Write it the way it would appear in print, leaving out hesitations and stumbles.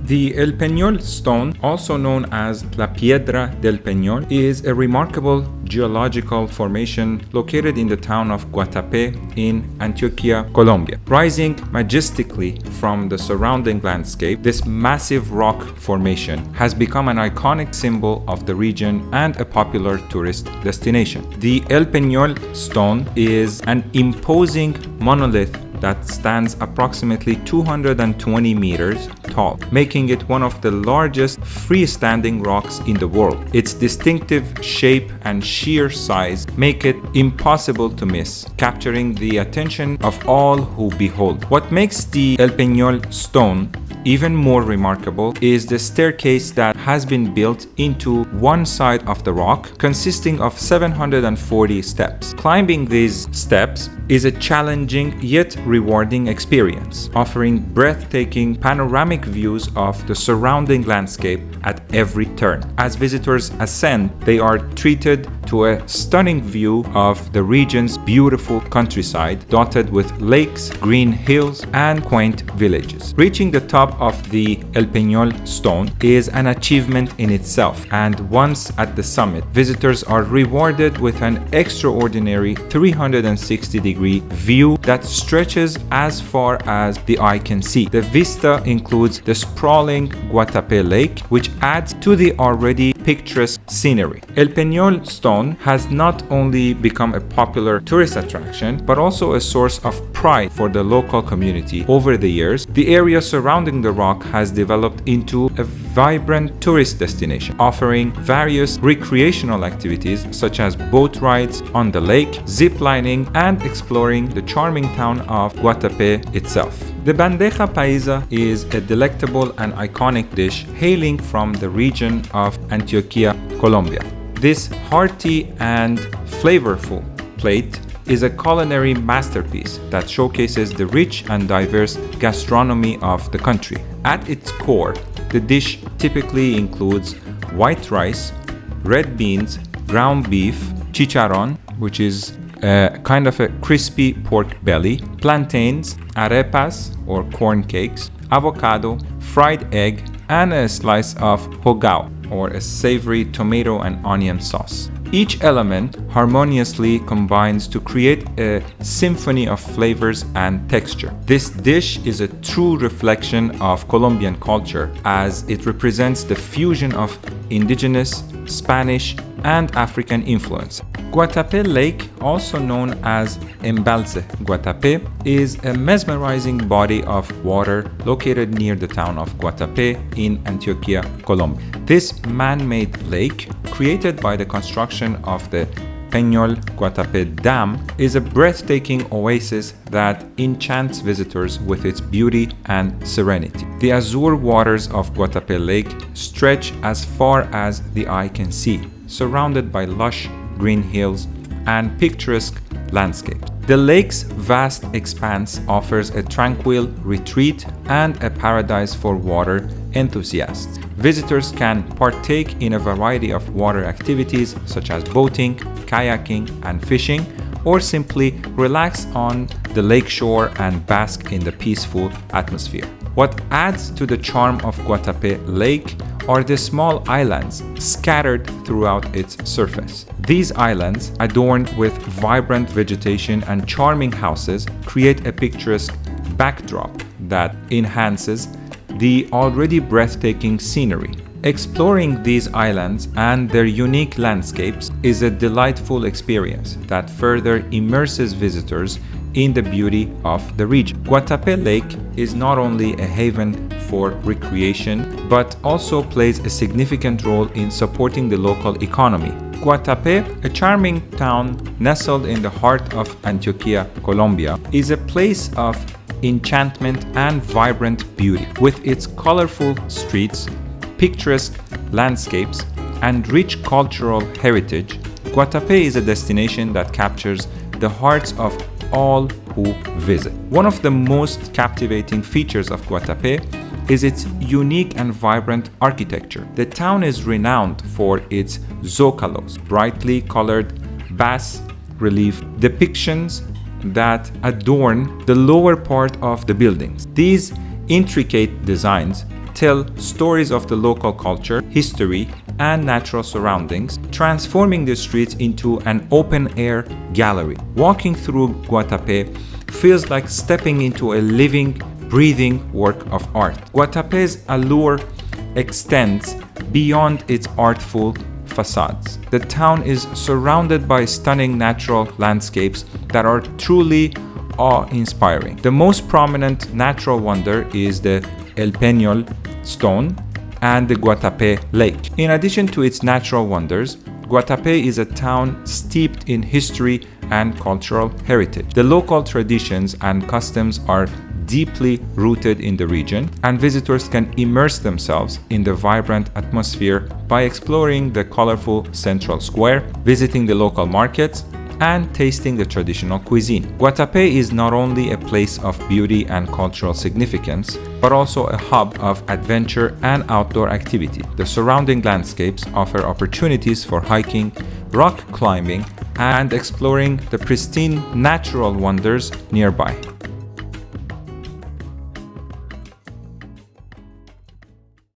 The El Peñol stone, also known as La Piedra del Peñol, is a remarkable geological formation located in the town of Guatapé in Antioquia, Colombia. Rising majestically from the surrounding landscape, this massive rock formation has become an iconic symbol of the region and a popular tourist destination. The El Peñol stone is an imposing monolith that stands approximately 220 meters tall, making it one of the largest freestanding rocks in the world. Its distinctive shape and sheer size make it impossible to miss, capturing the attention of all who behold. What makes the El Peñol stone even more remarkable is the staircase that has been built into one side of the rock, consisting of 740 steps. Climbing these steps is a challenging yet rewarding experience, offering breathtaking panoramic views of the surrounding landscape at every turn. As visitors ascend, they are treated to a stunning view of the region's beautiful countryside, dotted with lakes, green hills, and quaint villages. Reaching the top of the El Peñol stone is an achievement in itself, and once at the summit, visitors are rewarded with an extraordinary 360-degree view that stretches as far as the eye can see. The vista includes the sprawling Guatapé Lake, which adds to the already picturesque scenery. El Peñol stone has not only become a popular tourist attraction, but also a source of pride for the local community. Over the years, the area surrounding the rock has developed into a vibrant tourist destination, offering various recreational activities such as boat rides on the lake, zip lining, and exploring the charming town of Guatapé itself. The bandeja paisa is a delectable and iconic dish hailing from the region of Antioquia, Colombia. This hearty and flavorful plate is a culinary masterpiece that showcases the rich and diverse gastronomy of the country. At its core, the dish typically includes white rice, red beans, ground beef, chicharrón, which is kind of a crispy pork belly, plantains, arepas or corn cakes, avocado, fried egg, and a slice of hogao or a savory tomato and onion sauce. Each element harmoniously combines to create a symphony of flavors and texture. This dish is a true reflection of Colombian culture, as it represents the fusion of indigenous, Spanish, and African influence. Guatapé Lake, also known as Embalse Guatapé, is a mesmerizing body of water located near the town of Guatapé in Antioquia, Colombia. This man-made lake, created by the construction of the Peñol Guatapé Dam, is a breathtaking oasis that enchants visitors with its beauty and serenity. The azure waters of Guatapé Lake stretch as far as the eye can see, surrounded by lush green hills and picturesque landscapes. The lake's vast expanse offers a tranquil retreat and a paradise for water enthusiasts. Visitors can partake in a variety of water activities such as boating, kayaking, and fishing, or simply relax on the lakeshore and bask in the peaceful atmosphere. What adds to the charm of Guatapé Lake are the small islands scattered throughout its surface. These islands, adorned with vibrant vegetation and charming houses, create a picturesque backdrop that enhances the already breathtaking scenery. Exploring these islands and their unique landscapes is a delightful experience that further immerses visitors in the beauty of the region. Guatapé Lake is not only a haven for recreation, but also plays a significant role in supporting the local economy. Guatapé, a charming town nestled in the heart of Antioquia, Colombia, is a place of enchantment and vibrant beauty. With its colorful streets, picturesque landscapes, and rich cultural heritage, Guatapé is a destination that captures the hearts of all who visit. One of the most captivating features of Guatapé is its unique and vibrant architecture. The town is renowned for its zócalos, brightly colored bas-relief depictions that adorn the lower part of the buildings. These intricate designs tell stories of the local culture, history, and natural surroundings, transforming the streets into an open-air gallery. Walking through Guatapé feels like stepping into a living, breathing work of art. Guatapé's allure extends beyond its artful facades. The town is surrounded by stunning natural landscapes that are truly awe-inspiring. The most prominent natural wonder is the El Peñol stone and the Guatapé lake. In addition to its natural wonders, Guatapé is a town steeped in history and cultural heritage. The local traditions and customs are deeply rooted in the region, and visitors can immerse themselves in the vibrant atmosphere by exploring the colorful central square, visiting the local markets, and tasting the traditional cuisine. Guatapé is not only a place of beauty and cultural significance, but also a hub of adventure and outdoor activity. The surrounding landscapes offer opportunities for hiking, rock climbing, and exploring the pristine natural wonders nearby.